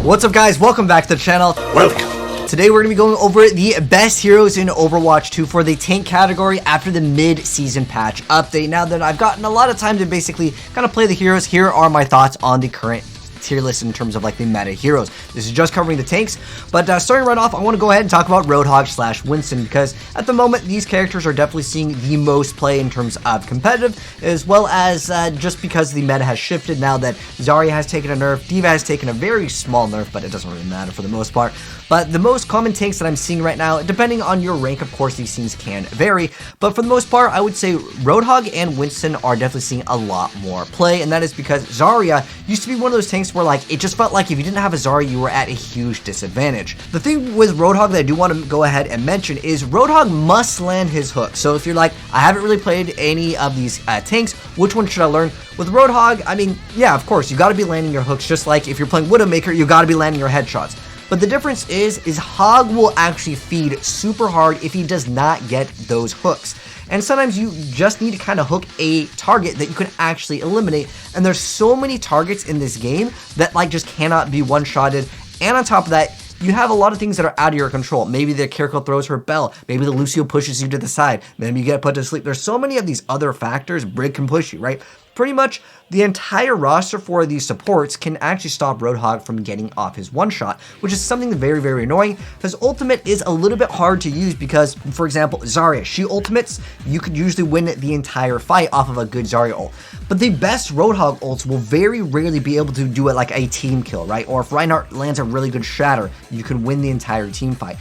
What's up, guys? Welcome back to the channel. Welcome. Today we're going to be going over the best heroes in Overwatch 2 for the tank category after the mid-season patch update. Now that I've gotten a lot of time to basically kind of play the heroes, here are my thoughts on the current tier list in terms of like the meta heroes. This is just covering the tanks, but starting right off, I want to go ahead and talk about Roadhog / Winston, because at the moment these characters are definitely seeing the most play in terms of competitive, as well as just because the meta has shifted now that Zarya has taken a nerf, D.Va has taken a very small nerf, but it doesn't really matter for the most part. But the most common tanks that I'm seeing right now, depending on your rank, of course, these things can vary, but for the most part, I would say Roadhog and Winston are definitely seeing a lot more play, and that is because Zarya used to be one of those tanks where like it just felt like if you didn't have a Zarya, you were at a huge disadvantage. The thing with Roadhog that I do want to go ahead and mention is Roadhog must land his hook. So if you're like, I haven't really played any of these tanks, which one should I learn? With Roadhog, I mean, yeah, of course, you got to be landing your hooks, just like if you're playing Widowmaker, you got to be landing your headshots. But the difference is Hog will actually feed super hard if he does not get those hooks. And sometimes you just need to kind of hook a target that you can actually eliminate. And there's so many targets in this game that like just cannot be one-shotted. And on top of that, you have a lot of things that are out of your control. Maybe the Kiriko throws her bell. Maybe the Lucio pushes you to the side. Maybe you get put to sleep. There's so many of these other factors. Brig can push you, right? Pretty much the entire roster for these supports can actually stop Roadhog from getting off his one-shot, which is something very, very annoying. His ultimate is a little bit hard to use because, for example, Zarya, she ultimates, you could usually win the entire fight off of a good Zarya ult. But the best Roadhog ults will very rarely be able to do it like a team kill, right? Or if Reinhardt lands a really good shatter, you can win the entire team fight.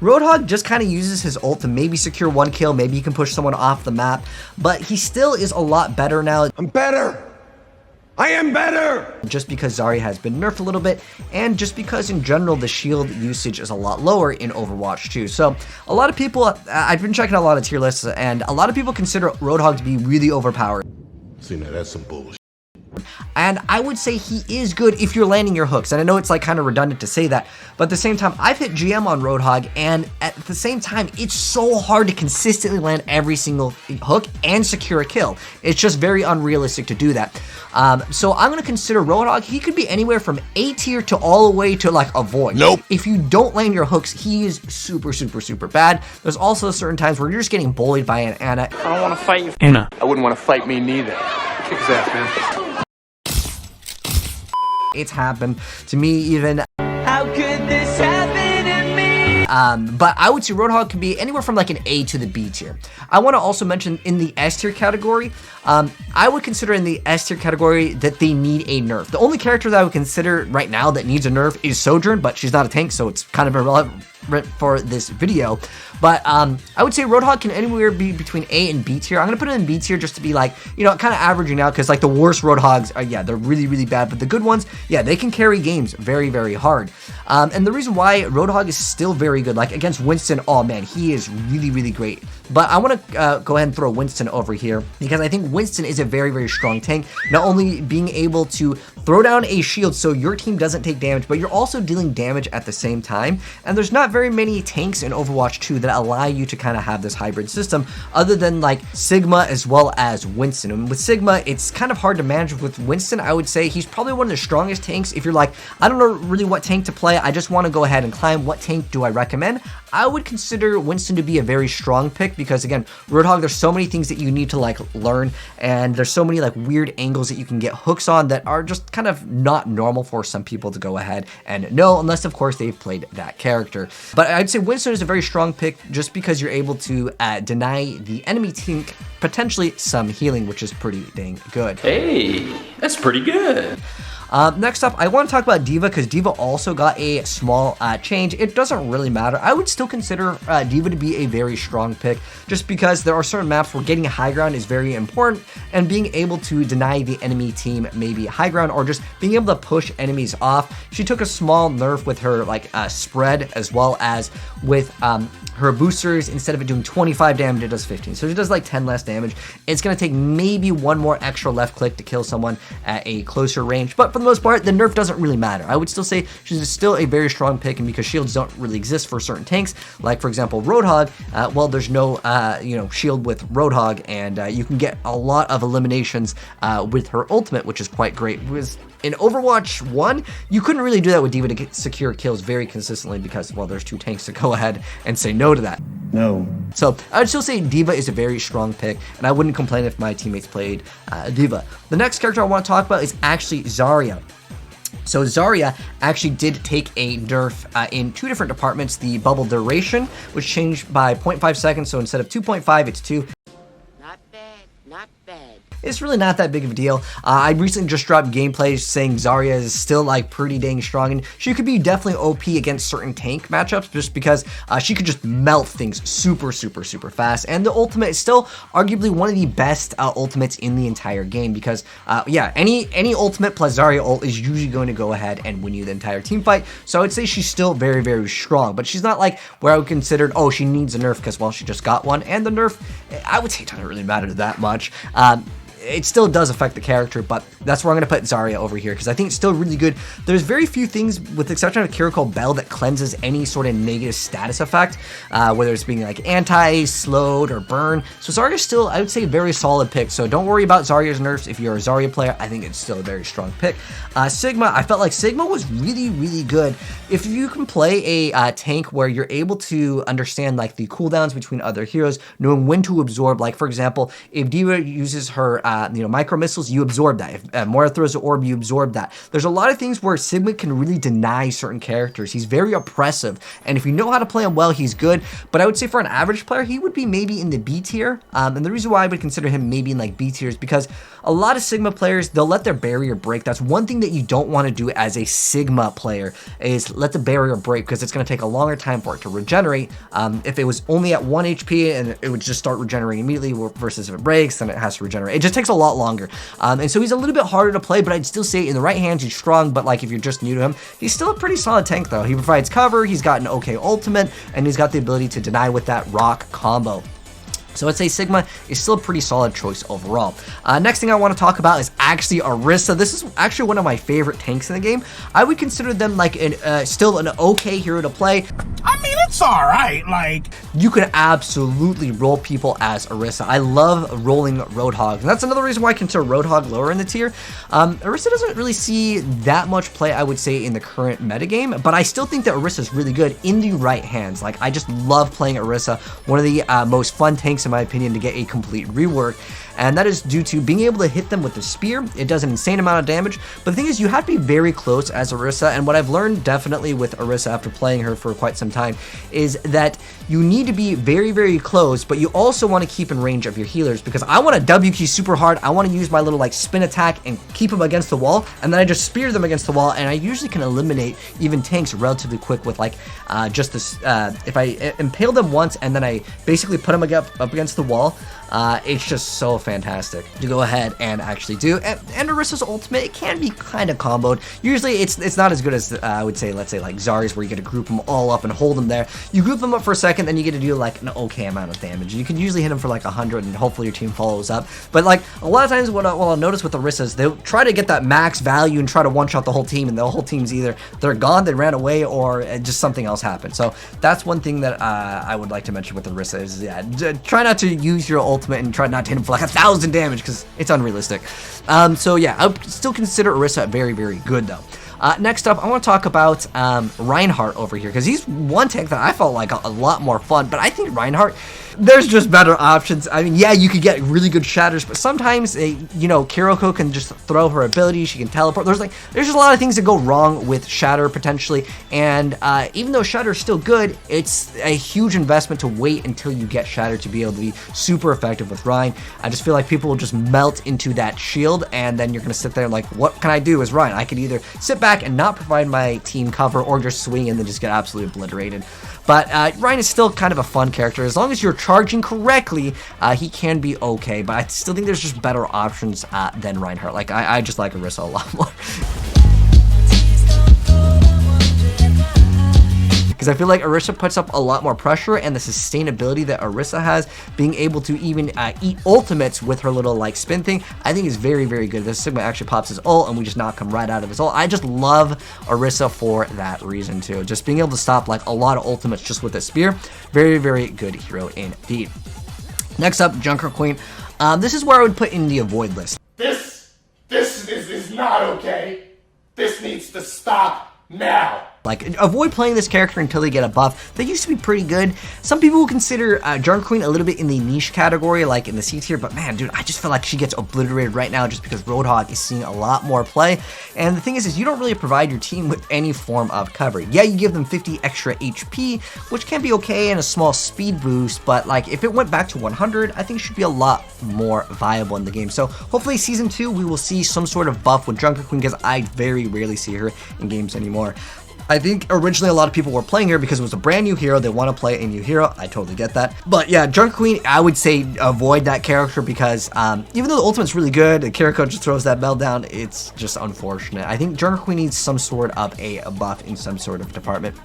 Roadhog just kind of uses his ult to maybe secure one kill, maybe he can push someone off the map, but he still is a lot better now. I'm better. I am better! Just because Zarya has been nerfed a little bit, and just because in general the shield usage is a lot lower in Overwatch 2. So a lot of people, I've been checking out a lot of tier lists, and a lot of people consider Roadhog to be really overpowered. See, now that's some bullshit. And I would say he is good if you're landing your hooks. And I know it's like kind of redundant to say that, but at the same time, I've hit GM on Roadhog, and at the same time, it's so hard to consistently land every single hook and secure a kill. It's just very unrealistic to do that. So I'm going to consider Roadhog. He could be anywhere from A tier to all the way to like a void. Nope. If you don't land your hooks, he is super, super, super bad. There's also certain times where you're just getting bullied by an Anna. I don't want to fight you, Anna. I wouldn't want to fight me neither. Kick his ass, man. It's happened to me even. How could this happen to me? But I would say Roadhog can be anywhere from like an A to the B tier. I want to also mention in the S tier category, I would consider in the S tier category that they need a nerf. The only character that I would consider right now that needs a nerf is Sojourn, but she's not a tank, so it's kind of irrelevant for this video. But I would say Roadhog can anywhere be between A and B tier. I'm gonna put it in B tier just to be like, you know, kind of averaging out, because like the worst Roadhogs are, yeah, they're really, really bad, but the good ones, yeah, they can carry games very, very hard. And the reason why Roadhog is still very good, like against Winston, oh man, he is really, really great. But I want to go ahead and throw Winston over here, because I think Winston is a very, very strong tank. Not only being able to throw down a shield so your team doesn't take damage, but you're also dealing damage at the same time. And there's not very many tanks in Overwatch 2 that allow you to kind of have this hybrid system, other than like Sigma as well as Winston. And with Sigma, it's kind of hard to manage. With Winston, I would say he's probably one of the strongest tanks. If you're like, I don't know really what tank to play, I just want to go ahead and climb, what tank do I recommend? I would consider Winston to be a very strong pick, because again, Roadhog, there's so many things that you need to like learn, and there's so many like weird angles that you can get hooks on that are just kind of not normal for some people to go ahead and know, unless of course they've played that character. But I'd say Winston is a very strong pick just because you're able to deny the enemy team potentially some healing, which is pretty dang good. Hey, that's pretty good. Next up, I want to talk about D.Va, because D.Va also got a small change. It doesn't really matter. I would still consider D.Va to be a very strong pick, just because there are certain maps where getting high ground is very important, and being able to deny the enemy team maybe high ground, or just being able to push enemies off. She took a small nerf with her like spread, as well as with her boosters. Instead of it doing 25 damage, it does 15. So it does like 10 less damage. It's going to take maybe one more extra left click to kill someone at a closer range, but for for the most part, the nerf doesn't really matter. I would still say she's still a very strong pick, and because shields don't really exist for certain tanks, like for example Roadhog, well, there's no shield with Roadhog, and you can get a lot of eliminations with her ultimate, which is quite great. Because in Overwatch 1, you couldn't really do that with D.Va to get secure kills very consistently because, well, there's 2 tanks to go ahead and say no to that. No. So I would still say D.Va is a very strong pick, and I wouldn't complain if my teammates played D.Va. The next character I want to talk about is actually Zarya. So Zarya actually did take a nerf in 2 different departments. The bubble duration, which changed by 0.5 seconds, so instead of 2.5, it's 2. Not bad, not bad. It's really not that big of a deal. I recently just dropped gameplay saying Zarya is still like pretty dang strong, and she could be definitely OP against certain tank matchups just because she could just melt things super fast. And the ultimate is still arguably one of the best ultimates in the entire game because yeah, any ultimate plus Zarya ult is usually going to go ahead and win you the entire team fight. So I would say she's still very strong, but she's not like where I would consider, oh, she needs a nerf because, well, she just got one, and the nerf, I would say, doesn't really matter that much. It still does affect the character, but that's where I'm going to put Zarya over here because I think it's still really good. There's very few things, with the exception of Kiriko Bell, that cleanses any sort of negative status effect, whether it's being like anti, slowed, or burn. So Zarya's still, I would say, a very solid pick. So don't worry about Zarya's nerfs. If you're a Zarya player, I think it's still a very strong pick. Sigma, I felt like Sigma was really good. If you can play a tank where you're able to understand like the cooldowns between other heroes, knowing when to absorb, like for example, if D.Va uses her micro missiles, you absorb that. If Moira throws an orb, you absorb that. There's a lot of things where Sigma can really deny certain characters. He's very oppressive, and if you know how to play him well, he's good. But I would say for an average player, he would be maybe in the B tier. And the reason why I would consider him maybe in like B tier is because a lot of Sigma players, they'll let their barrier break. That's one thing that you don't want to do as a Sigma player, is let the barrier break, because it's going to take a longer time for it to regenerate. If it was only at 1 HP and it would just start regenerating immediately, versus if it breaks, then it has to regenerate. It just takes a lot longer. And so he's a little bit harder to play, but I'd still say in the right hands, he's strong. But like if you're just new to him, he's still a pretty solid tank though. He provides cover, he's got an okay ultimate, and he's got the ability to deny with that rock combo. So I'd say Sigma is still a pretty solid choice overall. Next thing I want to talk about is actually Orisa. This is actually one of my favorite tanks in the game. I would consider them like still an okay hero to play. I mean, it's alright, like... You could absolutely roll people as Orisa. I love rolling Roadhog, and that's another reason why I consider Roadhog lower in the tier. Orisa doesn't really see that much play, I would say, in the current metagame, but I still think that Orisa is really good in the right hands. Like, I just love playing Orisa, one of the most fun tanks in my opinion to get a complete rework, and that is due to being able to hit them with the spear. It does an insane amount of damage, but the thing is, you have to be very close as Orisa, and what I've learned definitely with Orisa after playing her for quite some time is that you need to be very close, but you also want to keep in range of your healers, because I want to W key super hard. I want to use my little like spin attack and keep them against the wall, and then I just spear them against the wall, and I usually can eliminate even tanks relatively quick with like just this, if I impale them once and then I basically put them up against the wall, it's just so fantastic to go ahead and actually do. And Orisa's ultimate, it can be kind of comboed. Usually it's not as good as I would say, let's say like Zarya's, where you get to group them all up and hold them there. You group them up for a second, then you get to do like an okay amount of damage. You can usually hit them for like 100, and hopefully your team follows up. But like a lot of times what I'll notice with Orisa is they'll try to get that max value and try to one-shot the whole team, and the whole team's either they're gone, they ran away, or just something else happened. So that's one thing that I would like to mention with Orisa is, yeah, try not to use your ultimate and try not to hit him for like 1,000 damage, because it's unrealistic. So yeah, I would still consider Orisa very good though. Next up, I want to talk about Reinhardt over here, because he's one tank that I felt like a lot more fun, but I think Reinhardt, there's just better options. I mean, yeah, you could get really good shatters, but sometimes, Kiriko can just throw her ability, she can teleport. There's just a lot of things that go wrong with shatter potentially, and even though shatter is still good, it's a huge investment to wait until you get shatter to be able to be super effective with Rein. I just feel like people will just melt into that shield, and then you're going to sit there like, what can I do as Rein? I could either sit back and not provide my team cover, or just swing and then just get absolutely obliterated. But Rein is still kind of a fun character. As long as you're charging correctly, he can be okay. But I still think there's just better options than Reinhardt. Like, I just like Orisa a lot more. because I feel like Orisa puts up a lot more pressure, and the sustainability that Orisa has, being able to even eat ultimates with her little like spin thing, I think is very, very good. This Sigma actually pops his ult, and we just knock him right out of his ult. I just love Orisa for that reason too. Just being able to stop like a lot of ultimates just with a spear. Very, very good hero indeed. Next up, Junker Queen. This is where I would put in the avoid list. This is not okay. This needs to stop now. Like, avoid playing this character until they get a buff. They used to be pretty good. Some people will consider Junker Queen a little bit in the niche category, like in the C tier, but man, dude, I just feel like she gets obliterated right now just because Roadhog is seeing a lot more play. And the thing is you don't really provide your team with any form of cover. Yeah, you give them 50 extra HP, which can be okay and a small speed boost, but like if it went back to 100, I think it should be a lot more viable in the game. So hopefully Season 2, we will see some sort of buff with Junker Queen, because I very rarely see her in games anymore. I think originally a lot of people were playing her because it was a brand new hero. They want to play a new hero. I totally get that. But yeah, Junker Queen, I would say avoid that character because even though the ultimate's really good, the character just throws that bell down, it's just unfortunate. I think Junker Queen needs some sort of a buff in some sort of department.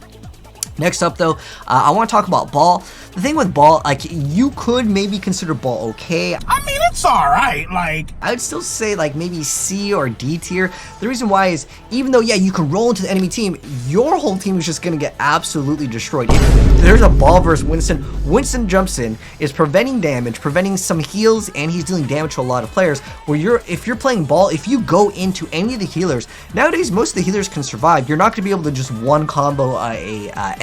Next up though, I want to talk about Ball. The thing with Ball, like, you could maybe consider Ball okay. I mean, it's alright, like... I would still say like maybe C or D tier. The reason why is, even though, yeah, you can roll into the enemy team, your whole team is just going to get absolutely destroyed. If there's a Ball versus Winston, Winston jumps in, is preventing damage, preventing some heals, and he's dealing damage to a lot of players. Where if you're playing Ball, if you go into any of the healers, nowadays most of the healers can survive. You're not going to be able to just one combo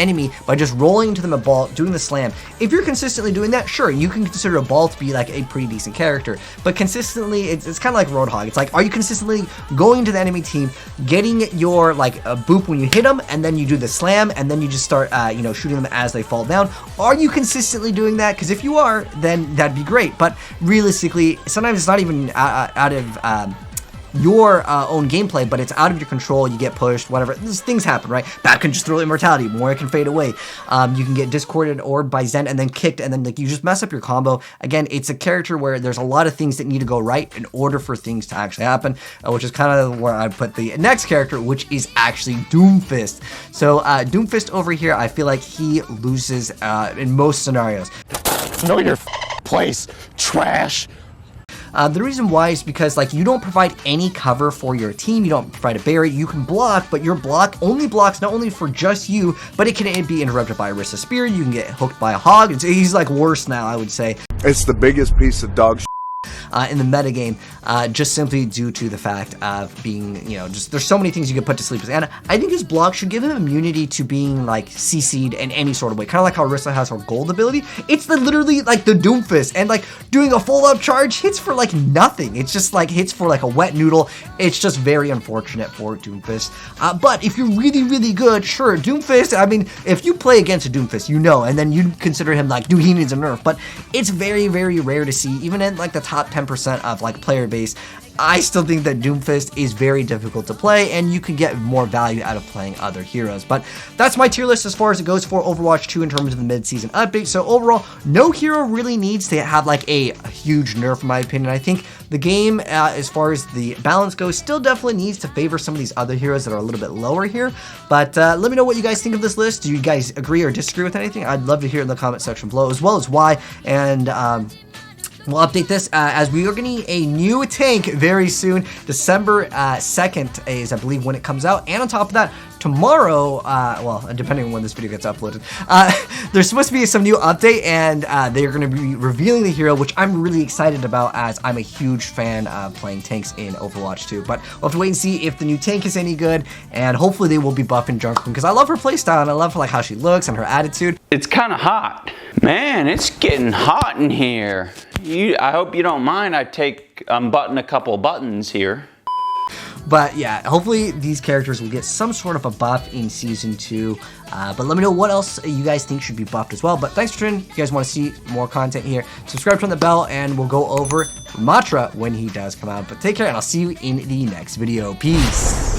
enemy by just rolling into them a Ball, doing the slam. If you're consistently doing that, sure, you can consider a Ball to be like a pretty decent character, but consistently, it's kind of like Roadhog. It's like, are you consistently going into the enemy team, getting your like a boop when you hit them, and then you do the slam, and then you just start you know, shooting them as they fall down? Are you consistently doing that? Because if you are, then that'd be great, but realistically, sometimes it's not even out of your own gameplay, but it's out of your control. You get pushed, whatever. These things happen, right? Bat can just throw immortality, Moira can fade away. You can get discorded or by Zen and then kicked, and then like you just mess up your combo. Again, it's a character where there's a lot of things that need to go right in order for things to actually happen, which is kind of where I put the next character, which is actually Doomfist. So Doomfist over here, I feel like he loses in most scenarios. Know your place, trash. The reason why is because like you don't provide any cover for your team. You don't provide a barrier. You can block, but your block only blocks not only for just you, but it can be interrupted by a Orisa spear. You can get hooked by a hog. He's like worse now, I would say. It's the biggest piece of dog shit in the metagame, just simply due to the fact of being, you know, just there's so many things you could put to sleep. And I think his block should give him immunity to being like CC'd in any sort of way, kind of like how Orisa has her gold ability. It's literally like the Doomfist, and like doing a full up charge hits for like nothing. It's just like hits for like a wet noodle. It's just very unfortunate for Doomfist. But if you're really, really good, sure, Doomfist, I mean, if you play against a Doomfist, you know, and then you consider him like, dude, he needs a nerf. But it's very, very rare to see, even in like the top 10% of like player base. I still think that Doomfist is very difficult to play, and you can get more value out of playing other heroes. But that's my tier list as far as it goes for Overwatch 2 in terms of the mid-season update. So overall, no hero really needs to have like a huge nerf in my opinion. I think the game, as far as the balance goes, still definitely needs to favor some of these other heroes that are a little bit lower here. But let me know what you guys think of this list. Do you guys agree or disagree with anything? I'd love to hear in the comment section below, as well as why. And we'll update this as we are getting a new tank very soon. December 2nd is, I believe, when it comes out. And on top of that, tomorrow, well, depending on when this video gets uploaded, there's supposed to be some new update, and they're going to be revealing the hero, which I'm really excited about, as I'm a huge fan of playing tanks in Overwatch 2. But we'll have to wait and see if the new tank is any good, and hopefully they will be buffing Junker Queen, because I love her playstyle, and I love like how she looks and her attitude. It's kind of hot. Man, it's getting hot in here. I hope you don't mind. Unbutton a couple buttons here. But yeah, hopefully these characters will get some sort of a buff in Season 2. But let me know what else you guys think should be buffed as well. But thanks for tuning in. If you guys want to see more content here, subscribe, turn the bell, and we'll go over Matra when he does come out. But take care, and I'll see you in the next video. Peace.